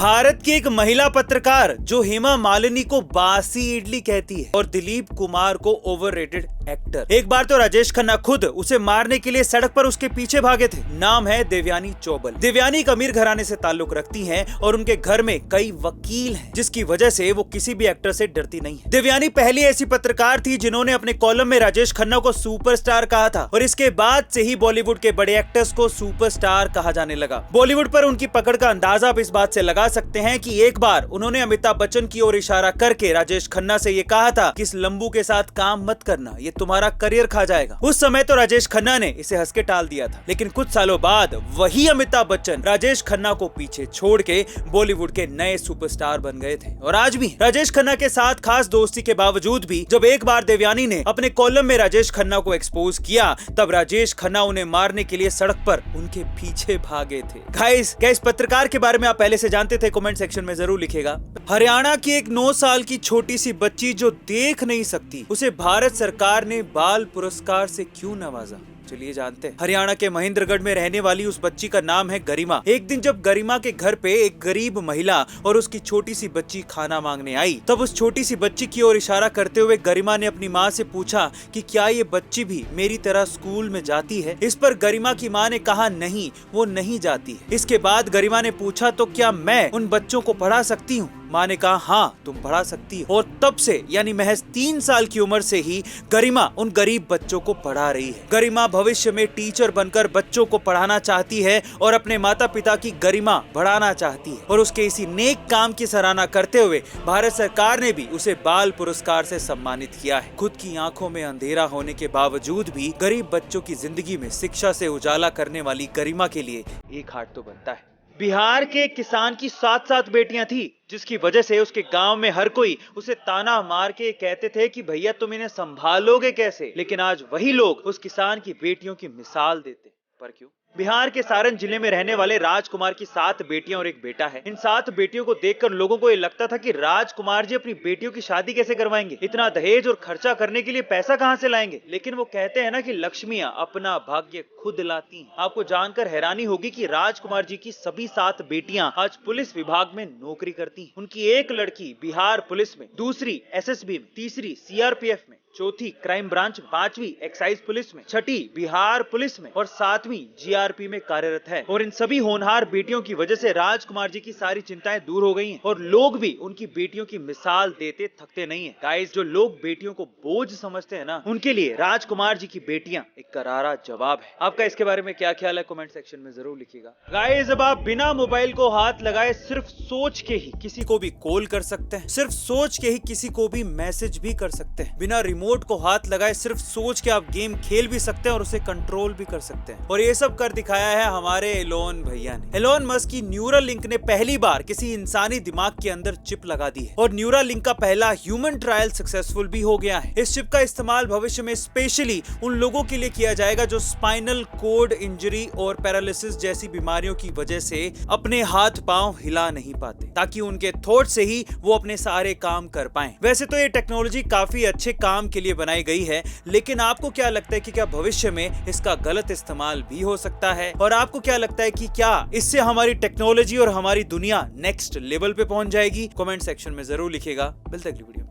भारत की एक महिला पत्रकार जो हेमा मालिनी को बासी इडली कहती है और दिलीप कुमार को ओवररेटेड एक्टर। एक बार तो राजेश खन्ना खुद उसे मारने के लिए सड़क पर उसके पीछे भागे थे। नाम है देवयानी चौबल। देवयानी एक अमीर घराने से ताल्लुक रखती हैं और उनके घर में कई वकील हैं, जिसकी वजह से वो किसी भी एक्टर से डरती नहीं है। देवयानी पहली ऐसी पत्रकार थी जिन्होंने अपने कॉलम में राजेश खन्ना को सुपरस्टार कहा था और इसके बाद से ही बॉलीवुड के बड़े एक्टर्स को सुपरस्टार कहा जाने लगा। बॉलीवुड पर उनकी पकड़ का अंदाजा आप इस बात से लगा सकते हैं कि एक बार उन्होंने अमिताभ बच्चन की ओर इशारा करके राजेश खन्ना से ये कहा था कि इस लंबू के साथ काम मत करना, ये तुम्हारा करियर खा जाएगा। उस समय तो राजेश खन्ना ने इसे हंस के टाल दिया था, लेकिन कुछ सालों बाद वही अमिताभ बच्चन राजेश खन्ना को पीछे छोड़ के बॉलीवुड के नए सुपरस्टार बन गए थे। और आज भी राजेश खन्ना के साथ खास दोस्ती के बावजूद भी जब एक बार देवयानी ने अपने कॉलम में राजेश खन्ना को एक्सपोज किया, तब राजेश खन्ना उन्हें मारने के लिए सड़क पर उनके पीछे भागे थे। गाइस, क्या इस पत्रकार के बारे में आप पहले से जानते थे? कमेंट सेक्शन में जरूर लिखेगा। हरियाणा की एक 9 साल की छोटी सी बच्ची जो देख नहीं सकती, उसे भारत सरकार ने बाल पुरस्कार से क्यों नवाजा? चलिए जानते हैं। हरियाणा के महेंद्रगढ़ में रहने वाली उस बच्ची का नाम है गरिमा। एक दिन जब गरिमा के घर पे एक गरीब महिला और उसकी छोटी सी बच्ची खाना मांगने आई, तब उस छोटी सी बच्ची की ओर इशारा करते हुए गरिमा ने अपनी माँ से पूछा कि क्या ये बच्ची भी मेरी तरह स्कूल में जाती है? इस पर गरिमा की माँ ने कहा नहीं, वो नहीं जाती है। इसके बाद गरिमा ने पूछा तो क्या मैं उन बच्चों को पढ़ा सकती हूँ? माँ ने कहा हाँ, तुम पढ़ा सकती हो। और तब से यानी महज 3 साल की उम्र से ही गरिमा उन गरीब बच्चों को पढ़ा रही है। गरिमा भविष्य में टीचर बनकर बच्चों को पढ़ाना चाहती है और अपने माता पिता की गरिमा बढ़ाना चाहती है। और उसके इसी नेक काम की सराहना करते हुए भारत सरकार ने भी उसे बाल पुरस्कार से सम्मानित किया है। खुद की आंखों में अंधेरा होने के बावजूद भी गरीब बच्चों की जिंदगी में शिक्षा से उजाला करने वाली गरिमा के लिए एक हाथ तो बनता है। बिहार के एक किसान की 7 बेटियां थी, जिसकी वजह से उसके गांव में हर कोई उसे ताना मार के कहते थे कि भैया तुम इन्हें संभालोगे कैसे? लेकिन आज वही लोग उस किसान की बेटियों की मिसाल देते। पर क्यों? बिहार के सारण जिले में रहने वाले राजकुमार की 7 बेटियां और एक बेटा है। इन 7 बेटियों को देखकर लोगों को ये लगता था कि राजकुमार जी अपनी बेटियों की शादी कैसे करवाएंगे, इतना दहेज और खर्चा करने के लिए पैसा कहां से लाएंगे? लेकिन वो कहते हैं ना कि लक्ष्मियां अपना भाग्य खुद लाती हैं। आपको जानकर हैरानी होगी कि राजकुमार जी की सभी 7 बेटियां आज पुलिस विभाग में नौकरी करती हैं। उनकी एक लड़की बिहार पुलिस में, दूसरी एसएसबी में, तीसरी सीआरपीएफ में, चौथी क्राइम ब्रांच, 5वीं एक्साइज पुलिस में, 6ठी बिहार पुलिस में और 7वीं जीआरपी में कार्यरत है। और इन सभी होनहार बेटियों की वजह से राजकुमार जी की सारी चिंताएं दूर हो गई हैं और लोग भी उनकी बेटियों की मिसाल देते थकते नहीं हैं। गाइस, जो लोग बेटियों को बोझ समझते हैं ना, उनके लिए राजकुमार जी की बेटियां एक करारा जवाब है। आपका इसके बारे में क्या ख्याल है? कमेंट सेक्शन में जरूर लिखिएगा। गाइस, अब आप बिना मोबाइल को हाथ लगाए सिर्फ सोच के ही किसी को भी कॉल कर सकते हैं, सिर्फ सोच के ही किसी को भी मैसेज भी कर सकते हैं। बिना रिमोट को हाथ लगाए सिर्फ सोच के आप गेम खेल भी सकते हैं और उसे कंट्रोल भी कर सकते हैं। और ये सब कर दिखाया है हमारे एलोन भैया ने। एलोन मस्क की न्यूरल लिंक ने पहली बार किसी इंसानी दिमाग के अंदर चिप लगा दी है और न्यूरल लिंक का पहला ह्यूमन ट्रायल सक्सेसफुल भी हो गया है। इस चिप का इस्तेमाल भविष्य में स्पेशली उन लोगों के लिए किया जाएगा जो स्पाइनल कोड इंजरी और पैरालिसिस जैसी बीमारियों की वजह से अपने हाथ पांव हिला नहीं पाते, ताकि उनके थॉट से ही वो अपने सारे काम कर पाएं। वैसे तो ये टेक्नोलॉजी काफी अच्छे काम के लिए बनाई गई है, लेकिन आपको क्या लगता है कि क्या भविष्य में इसका गलत इस्तेमाल भी हो सकता है? और आपको क्या लगता है कि क्या इससे हमारी टेक्नोलॉजी और हमारी दुनिया नेक्स्ट लेवल पे पहुंच जाएगी? कमेंट सेक्शन में जरूर लिखिएगा। मिलते हैं अगली वीडियो।